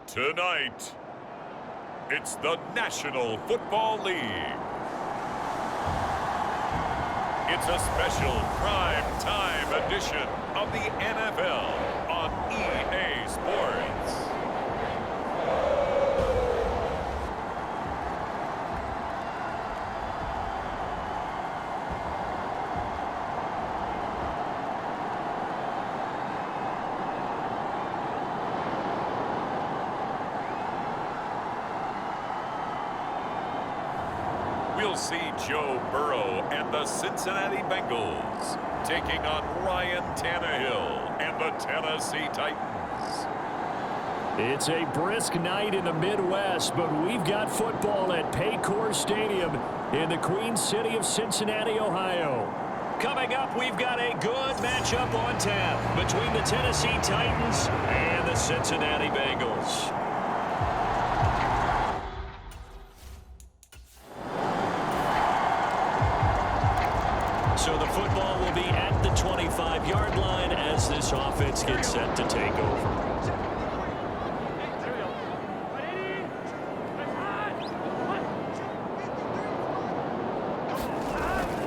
Tonight, it's the National Football League. It's a special prime time edition of the NFL on EA Sports. We'll see Joe Burrow and the Cincinnati Bengals taking on Ryan Tannehill and the Tennessee Titans. It's a brisk night in the Midwest, but we've got football at Paycor Stadium in the Queen City of Cincinnati, Ohio. Coming up, we've got a good matchup on tap between the Tennessee Titans and the Cincinnati Bengals. So the football will be at the 25-yard line as this offense gets set to take over.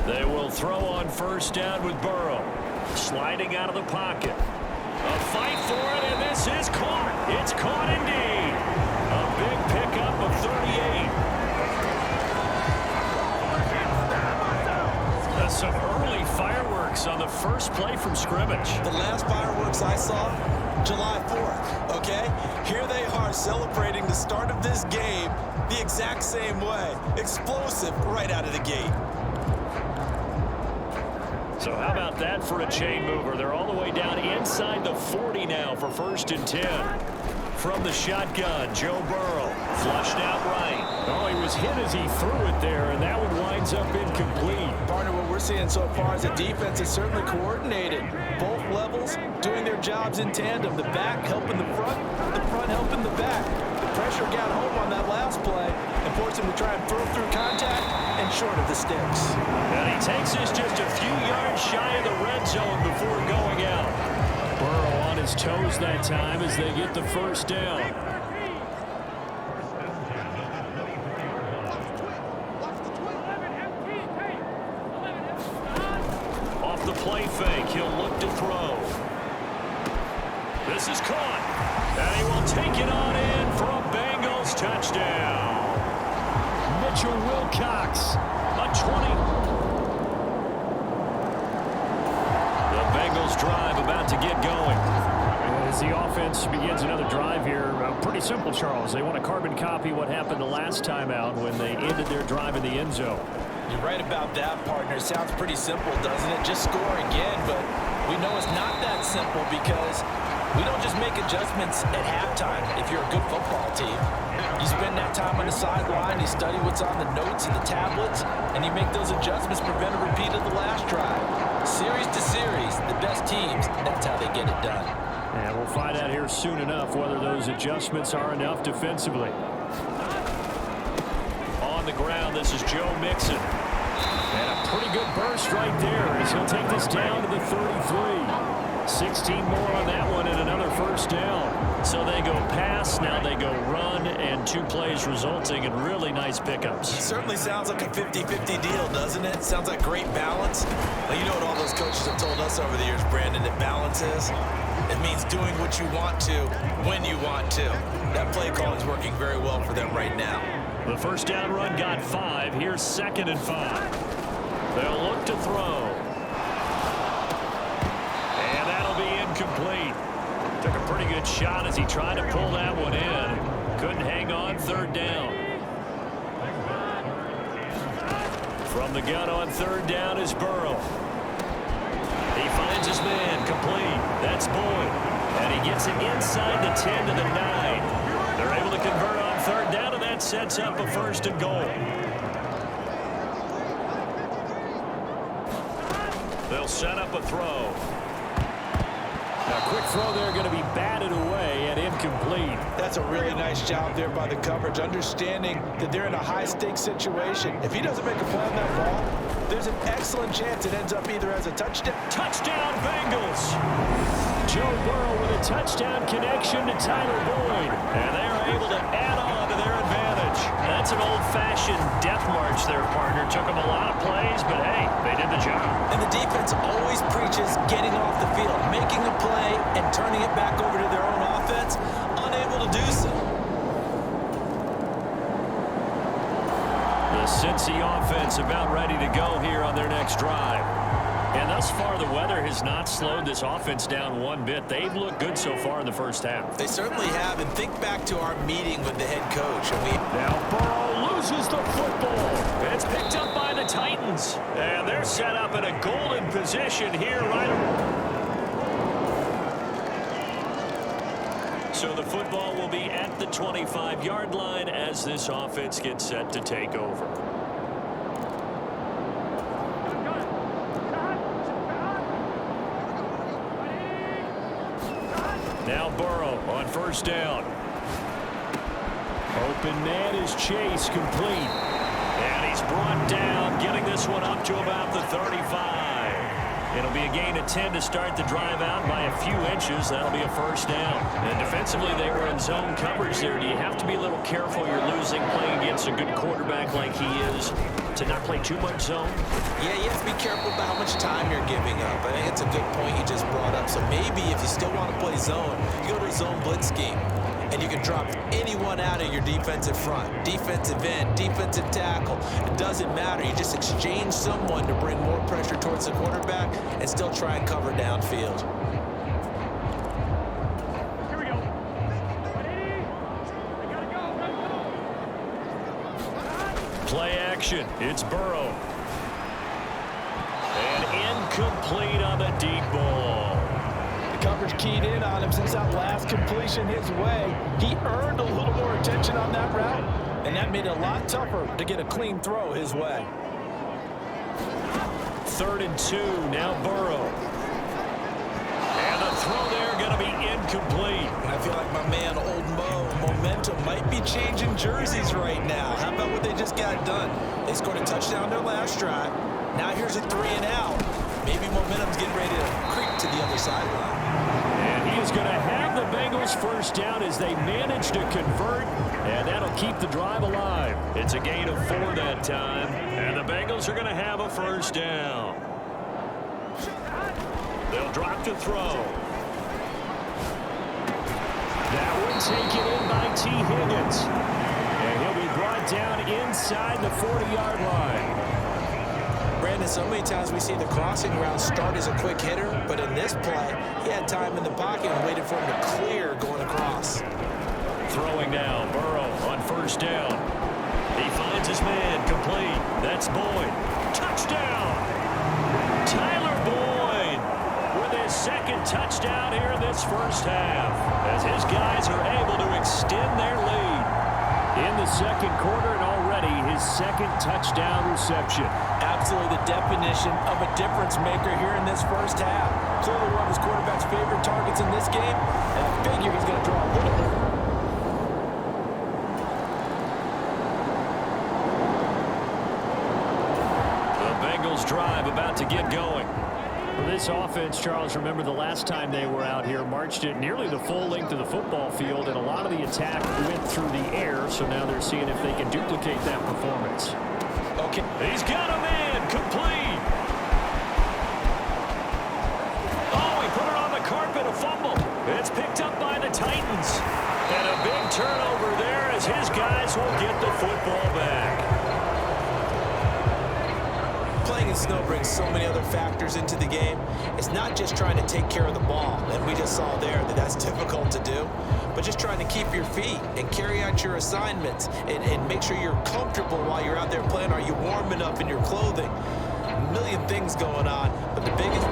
They will throw on first down with Burrow. Sliding out of the pocket. A fight for it, and this is caught. It's caught indeed. A big pickup of 38. Some early fireworks on the first play from scrimmage. The last fireworks I saw, July 4th, okay? Here they are celebrating the start of this game the exact same way. Explosive right out of the gate. So how about that for a chain mover? They're all the way down inside the 40 now for 1st and 10. From the shotgun, Joe Burrow flushed out right. Oh, he was hit as he threw it there, and that one winds up incomplete. Partner, what we're seeing so far is the defense is certainly coordinated. Both levels doing their jobs in tandem. The back helping the front helping the back. The pressure got home on that last play and forced him to try and throw through contact and short of the sticks. And he takes this just a few yards shy of the red zone before going out. Burrow on his toes that time as they get the first down. Off the play fake, he'll look to throw. This is caught, and he will take it on in for a Bengals touchdown. Mitchell Wilcox, a 20. Bengals drive about to get going. As the offense begins another drive here, pretty simple, Charles. They want to carbon copy what happened the last time out when they ended their drive in the end zone. You're right about that, partner. Sounds pretty simple, doesn't it? Just score again, but we know it's not that simple because we don't just make adjustments at halftime if you're a good football team. You spend that time on the sideline, you study what's on the notes and the tablets, and you make those adjustments, prevent a repeat of the last drive. Series to series, the best teams, that's how they get it done. And we'll find out here soon enough whether those adjustments are enough defensively. On the ground, this is Joe Mixon. And a pretty good burst right there as he'll take this down to the 33. 16 more on that one and another first down. So they go pass, now they go run, and 2 plays resulting in really nice pickups. It certainly sounds like a 50-50 deal, doesn't it? Sounds like great balance. Well, you know what all those coaches have told us over the years, Brandon, that balance is? It means doing what you want to when you want to. That play calling is working very well for them right now. The first down run got 5. Here's 2nd and 5. They'll look to throw. And that'll be incomplete. Took a pretty good shot as he tried to pull that one in. Couldn't hang on 3rd down. From the gun on 3rd down is Burrow. He finds his man complete. That's Boyd. And he gets it inside the 10 to the 9. They're able to convert on 3rd down, and that sets up a 1st and goal. They'll set up a throw. A quick throw there going to be batted away and incomplete. That's a really nice job there by the coverage, understanding that they're in a high-stakes situation. If he doesn't make a play on that ball, there's an excellent chance it ends up either as a touchdown. Touchdown, Bengals! Joe Burrow with a touchdown connection to Tyler Boyd. And they're able to add on to their advantage. That's an old-fashioned death march there, partner. Took them a lot of plays, but hey, they did the job. And the defense always preaches getting off the field, making a play and turning it back over to their own offense, unable to do so. The Cincy offense about ready to go here on their next drive. And thus far, the weather has not slowed this offense down one bit. They've looked good so far in the first half. They certainly have, and think back to our meeting with the head coach. Now Burrow loses the football. It's picked up by the Titans. And they're set up in a golden position here So the football will be at the 25-yard line as this offense gets set to take over. Now Burrow on 1st down. Open man is Chase, complete. And he's brought down, getting this one up to about the 35. It'll be a gain of 10 to start the drive out by a few inches. That'll be a 1st down. And defensively, they were in zone coverage there. Do you have to be a little careful? You're losing playing against a good quarterback like he is to not play too much zone? Yeah, you have to be careful about how much time you're giving up. I think it's a good point you just brought up. So maybe if you still want to play zone, you go to a zone blitz scheme. And you can drop anyone out of your defensive front, defensive end, defensive tackle. It doesn't matter. You just exchange someone to bring more pressure towards the quarterback and still try and cover downfield. Here we go. We gotta go. Play action. It's Burrow. And incomplete on the deep ball. Coverage keyed in on him since that last completion his way. He earned a little more attention on that route, and that made it a lot tougher to get a clean throw his way. 3rd and 2, now Burrow. And the throw there going to be incomplete. And I feel like my man, Old Mo, momentum might be changing jerseys right now. How about what they just got done? They scored a touchdown their last drive. Now here's a 3 and out. Maybe momentum's getting ready to creep to the other sideline. And he is going to have the Bengals 1st down as they manage to convert, and that'll keep the drive alive. It's a gain of 4 that time, and the Bengals are going to have a 1st down. They'll drop to throw. That one taken in by T. Higgins. And he'll be brought down inside the 40-yard line. Brandon, so many times we see the crossing route start as a quick hitter, but in this play, he had time in the pocket and waited for him to clear going across. Throwing now, Burrow on 1st down. He finds his man, complete. That's Boyd. Touchdown! Tyler Boyd with his 2nd touchdown here in this 1st half, as his guys are able to extend their lead in the 2nd quarter, and already his 2nd touchdown reception. Absolutely the definition of a difference maker here in this 1st half. Clearly one of his quarterback's favorite targets in this game, and I figure he's going to draw a little bit. The Bengals drive about to get going. For this offense, Charles, remember the last time they were out here, marched it nearly the full length of the football field, and a lot of the attack went through the air, so now they're seeing if they can duplicate that performance. Okay, he's got a man, complete. Oh, he put it on the carpet, a fumble. It's picked up by the Titans. And a big turnover there as his guys will get the football back. Playing in snow brings so many other factors into the game. It's not just trying to take care of the ball, and we just saw there that that's difficult to do, but just trying to keep your feet and carry out your assignments and make sure you're comfortable while you're out there playing. Are you warm enough in your clothing? A million things going on, but the biggest...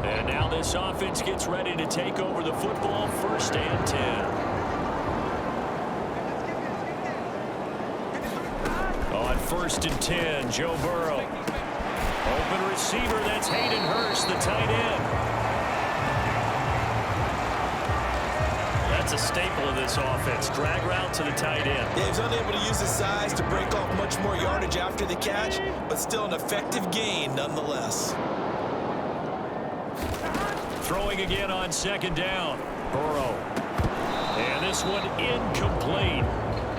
And now this offense gets ready to take over the football, 1st and 10. first and 10. Joe Burrow. Open receiver, that's Hayden Hurst, the tight end. That's a staple of this offense. Drag route to the tight end. Yeah, he's unable to use his size to break off much more yardage after the catch, but still an effective gain nonetheless. Throwing again on second down. Burrow. And this one incomplete.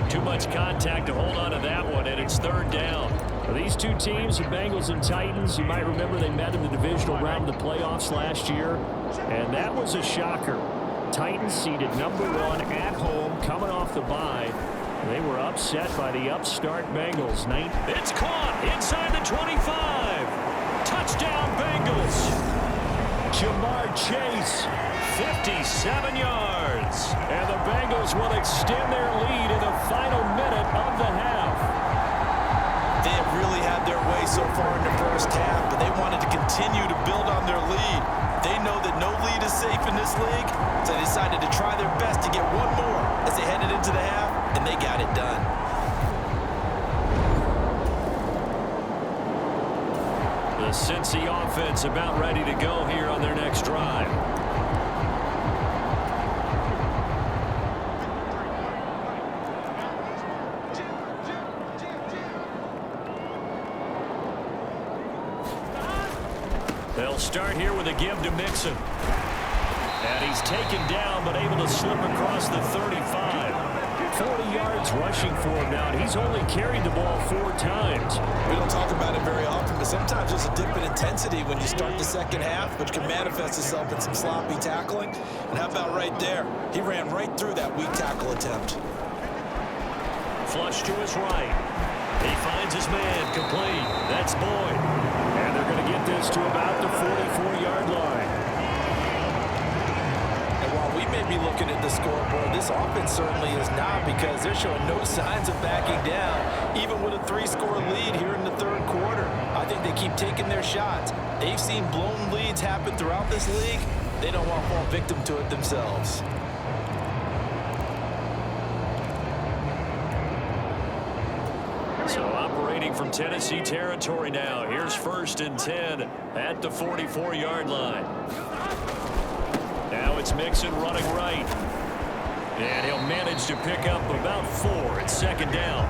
Too much contact to hold on to that one, and it's third down. These two teams, the Bengals and Titans, you might remember they met in the divisional round of the playoffs last year, and that was a shocker. Titans seeded #1 at home, coming off the bye. They were upset by the upstart Bengals. It's caught inside the 25. Touchdown, Bengals. Jamar Chase, 57 yards. And the Bengals will extend their lead in the final minute of the half. They have really had their way so far in the first half, but they wanted to continue to build on their lead. They know that no lead is safe in this league, so they decided to try their best to get one more as they headed into the half, and they got it done. The Cincy offense about ready to go here on their next drive. They'll start here with a give to Mixon. And he's taken down, but able to slip across the 35. 40 yards rushing for him now, and he's only carried the ball 4 times. We don't talk about it very often, but sometimes there's a dip in intensity when you start the second half, which can manifest itself in some sloppy tackling. And how about right there? He ran right through that weak tackle attempt. Flush to his right. He finds his man, complete. That's Boyd. And they're going to get this to about the 44-yard line. And while we may be looking at the scoreboard, this offense certainly is not, because they're showing no signs of backing down, even with a 3-score lead here in the third quarter. I think they keep taking their shots. They've seen blown leads happen throughout this league. They don't want to fall victim to it themselves. So operating from Tennessee territory now. Here's first and 10 at the 44-yard line. Now it's Mixon running right. And he'll manage to pick up about 4 at second down.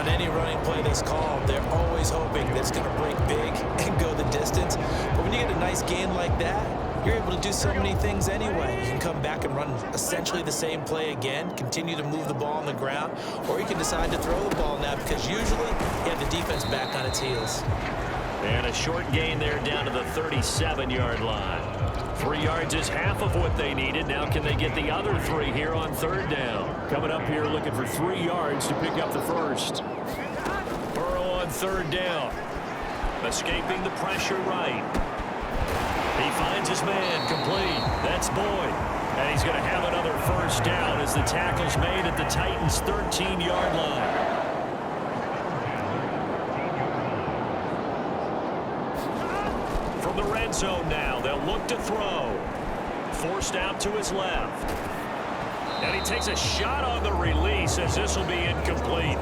On any running play that's called, they're always hoping that it's going to break big and go the distance. But when you get a nice gain like that, you're able to do so many things anyway. You can come back and run essentially the same play again, continue to move the ball on the ground, or you can decide to throw the ball now, because usually you have the defense back on its heels. And a short gain there down to the 37-yard line. 3 yards is half of what they needed. Now can they get the other 3 here on third down? Coming up here looking for 3 yards to pick up the first. Burrow on third down. Escaping the pressure right. He finds his man, complete. That's Boyd. And he's going to have another first down as the tackle's made at the Titans' 13-yard line. From the red zone now, they'll look to throw. Forced out to his left. And he takes a shot on the release as this will be incomplete.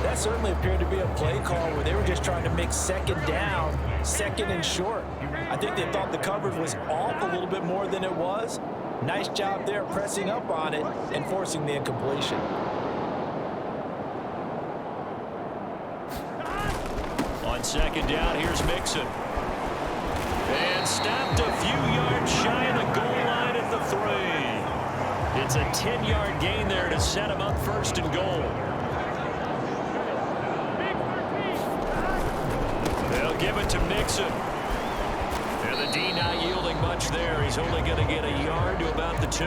That certainly appeared to be a play call where they were just trying to make second down, second and short. I think they thought the coverage was off a little bit more than it was. Nice job there pressing up on it and forcing the incompletion. On second down, here's Mixon. And stopped a few yards shy of the goal line at the 3. It's a 10-yard gain there to set him up first and goal. They'll give it to Mixon. And the D not yielding much there. He's only going to get a yard to about the 2.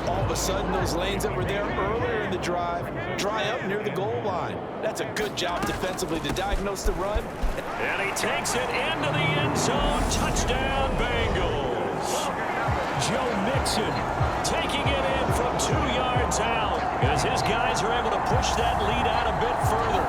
All of a sudden, those lanes that were there earlier in the drive dry up near the goal line. That's a good job defensively to diagnose the run. And he takes it into the end zone. Touchdown, Bengals. Joe Mixon taking it in from 2 yards out as his guys are able to push that lead out a bit further.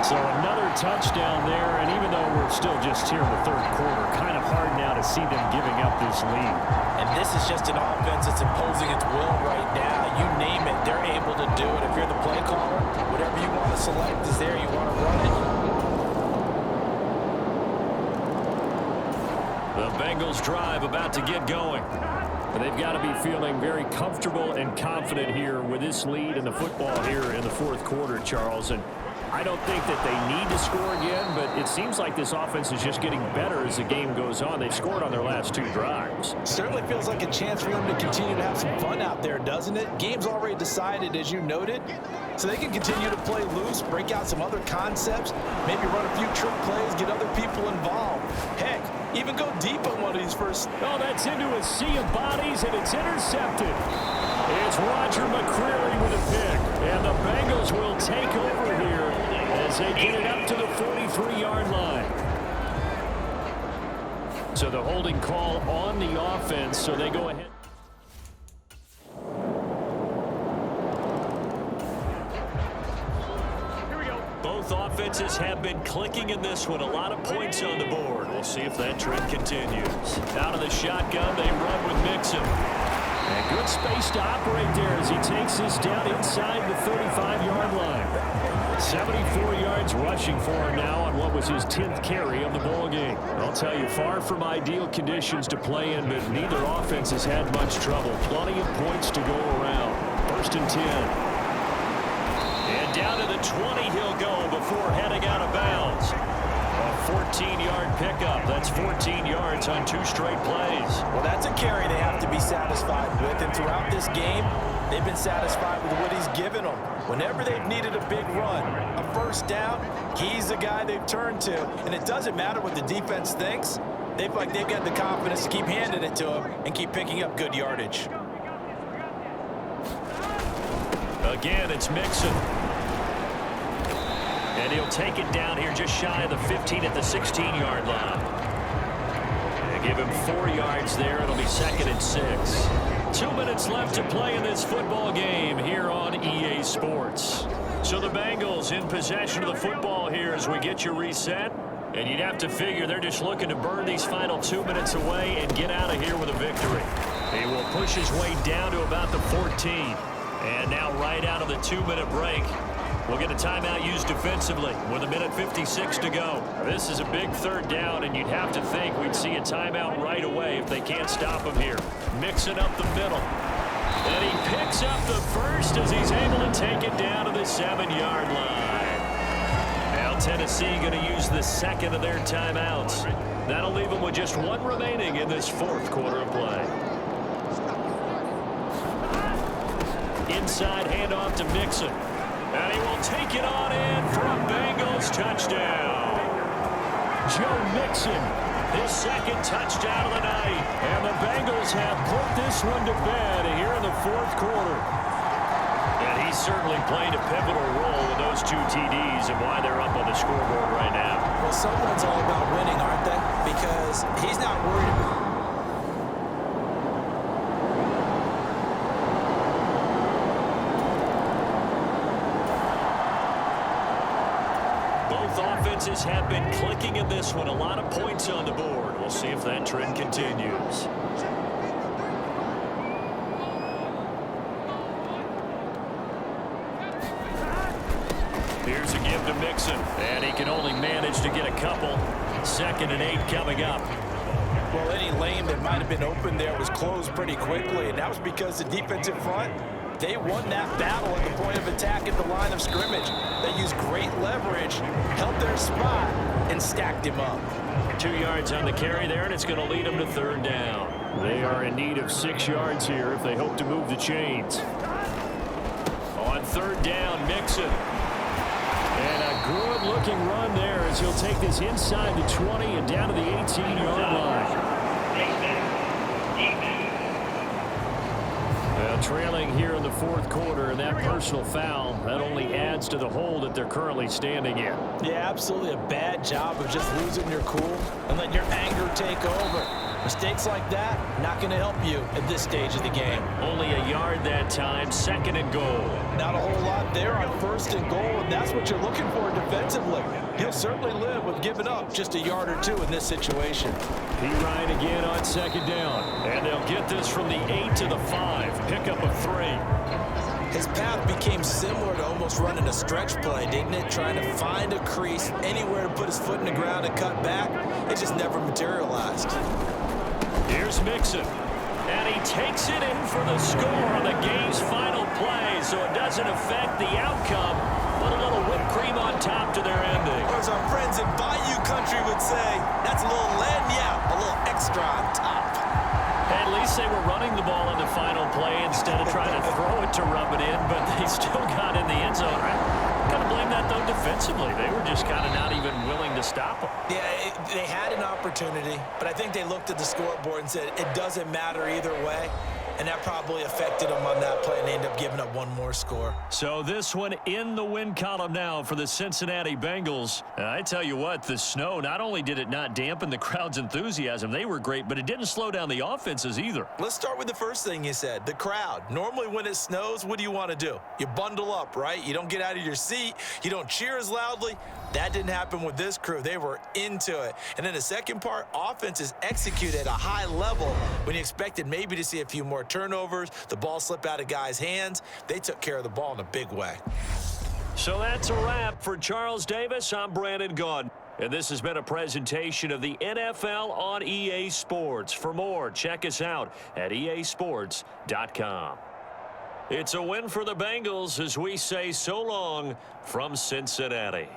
So another touchdown there, and even though we're still just here in the third quarter, kind of hard now to see them giving up this lead. And this is just an offense that's imposing its will right now. You name it, they're able to do it. If you're the play caller, whatever you want to select is Bengals drive about to get going. And they've got to be feeling very comfortable and confident here with this lead in the football here in the fourth quarter, Charles. And I don't think that they need to score again, but it seems like this offense is just getting better as the game goes on. They've scored on their last 2 drives. Certainly feels like a chance for them to continue to have some fun out there, doesn't it? Game's already decided, as you noted, so they can continue to play loose, break out some other concepts, maybe run a few trick plays, get other people involved. Heck, even go deep on one of these first. Oh, that's into a sea of bodies, and it's intercepted. It's Roger McCreary with a pick, and the Bengals will take over here as they get it up to the 43-yard line. So the holding call on the offense, so they go ahead. Both offenses have been clicking in this one. A lot of points on the board. We'll see if that trend continues. Out of the shotgun, they run with Mixon. And good space to operate there as he takes this down inside the 35-yard line. 74 yards rushing for him now on what was his 10th carry of the ball game. I'll tell you, far from ideal conditions to play in, but neither offense has had much trouble. Plenty of points to go around. First and 10. And down to the 20 he'll go before heading out of bounds. A 14-yard pickup. That's 14 yards on 2 straight plays. Well, that's a carry they have to be satisfied with. And throughout this game, they've been satisfied with what he's given them. Whenever they've needed a big run, a first down, he's the guy they've turned to. And it doesn't matter what the defense thinks. They've got the confidence to keep handing it to him and keep picking up good yardage. Again, it's Mixon. And he'll take it down here just shy of the 15 at the 16-yard line. They give him 4 yards there. It'll be 2nd and 6. 2 minutes left to play in this football game here on EA Sports. So the Bengals in possession of the football here as we get you reset. And you'd have to figure they're just looking to burn these final 2 minutes away and get out of here with a victory. He will push his way down to about the 14. And now right out of the 2-minute break, we'll get a timeout used defensively with 1:56 to go. This is a big 3rd down, and you'd have to think we'd see a timeout right away if they can't stop him here. Mixing up the middle. And he picks up the first as he's able to take it down to the 7-yard line. Now Tennessee going to use the 2nd of their timeouts. That'll leave them with just 1 remaining in this 4th quarter of play. Inside handoff to Mixon. And he will take it on in for a Bengals touchdown. Joe Mixon, his 2nd touchdown of the night. And the Bengals have put this one to bed here in the 4th quarter. And he's certainly played a pivotal role with those 2 TDs and why they're up on the scoreboard right now. Well, someone's all about winning, aren't they? Because he's not worried about offenses have been clicking in this one. A lot of points on the board. We'll see if that trend continues. Here's a give to Mixon. And he can only manage to get a couple. 2nd and 8 coming up. Well, any lane that might have been open there was closed pretty quickly, and that was because the defensive front, they won that battle at the point of attack at the line of scrimmage. They used great leverage, held their spot, and stacked him up. 2 yards on the carry there, and it's going to lead them to 3rd down. They are in need of 6 yards here if they hope to move the chains. On 3rd down, Mixon. And a good-looking run there as he'll take this inside the 20 and down to the 18-yard line. Trailing here in the 4th quarter, and that personal foul, that only adds to the hole that they're currently standing in. Yeah, absolutely a bad job of just losing your cool and letting your anger take over. Mistakes like that, not going to help you at this stage of the game. Only a yard that time, 2nd and goal. Not a whole lot there on 1st and goal, and that's what you're looking for defensively. He'll certainly live with giving up just a yard or 2 in this situation. P. Ryan again on 2nd down. And they'll get this from the 8 to the 5. Pickup of 3. His path became similar to almost running a stretch play, didn't it? Trying to find a crease, anywhere to put his foot in the ground and cut back. It just never materialized. Here's Mixon. And he takes it in for the score on the game's final play, so it doesn't affect the outcome. Put a little whipped cream on top to their ending. Or as our friends in Bayou Country would say, that's a little lagniappe, a little extra on top. At least they were running the ball on the final play instead of trying to throw it to rub it in, but they still got in the end zone. I'm going to blame that, though, defensively. They were just kind of not even willing to stop them. Yeah, they had an opportunity, but I think they looked at the scoreboard and said it doesn't matter either way. And that probably affected them on that play, and they ended up giving up one more score. So this one in the win column now for the Cincinnati Bengals. I tell you what, the snow, not only did it not dampen the crowd's enthusiasm, they were great, but it didn't slow down the offenses either. Let's start with the first thing you said, the crowd. Normally when it snows, what do you want to do? You bundle up, right? You don't get out of your seat. You don't cheer as loudly. That didn't happen with this crew. They were into it. And then the second part, offenses execute at a high level when you expected maybe to see a few more turnovers, the ball slip out of guys' hands. They took care of the ball in a big way. So that's a wrap for Charles Davis. I'm Brandon Gaudin. And this has been a presentation of the NFL on EA Sports. For more, check us out at easports.com. It's a win for the Bengals as we say so long from Cincinnati.